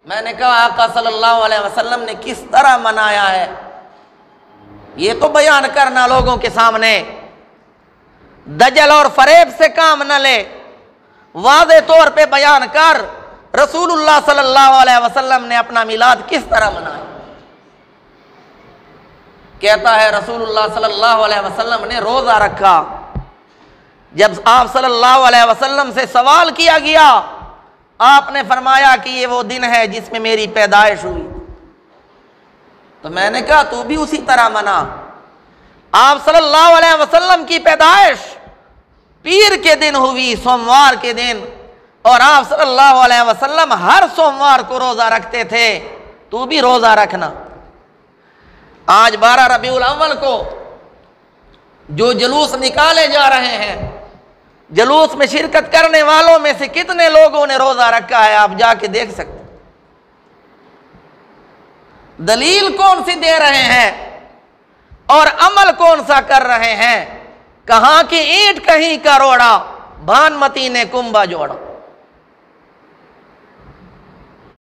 میں نے کہا آقا صلی اللہ علیہ وسلم نے کس طرح منایا ہے، یہ تو بیان کرنا لوگوں کے سامنے، دجل اور فریب سے کام نہ لے، واضح طور پہ بیان کر رسول اللہ صلی اللہ علیہ وسلم نے اپنا میلاد کس طرح منایا۔ کہتا ہے رسول اللہ صلی اللہ علیہ وسلم نے روزہ رکھا۔ جب آپ صلی اللہ علیہ وسلم سے سوال کیا گیا، آپ نے فرمایا کہ یہ وہ دن ہے جس میں میری پیدائش ہوئی، تو میں نے کہا تو بھی اسی طرح منا۔ آپ صلی اللہ علیہ وسلم کی پیدائش پیر کے دن ہوئی، سوموار کے دن، اور آپ صلی اللہ علیہ وسلم ہر سوموار کو روزہ رکھتے تھے، تو بھی روزہ رکھنا۔ آج 12 ربیع الاول کو جو جلوس نکالے جا رہے ہیں، جلوس میں شرکت کرنے والوں میں سے کتنے لوگوں نے روزہ رکھا ہے آپ جا کے دیکھ سکتے۔ دلیل کون سی دے رہے ہیں اور عمل کون سا کر رہے ہیں؟ کہاں کی اینٹ کہیں کا روڑا، بھانمتی نے کنبا جوڑا۔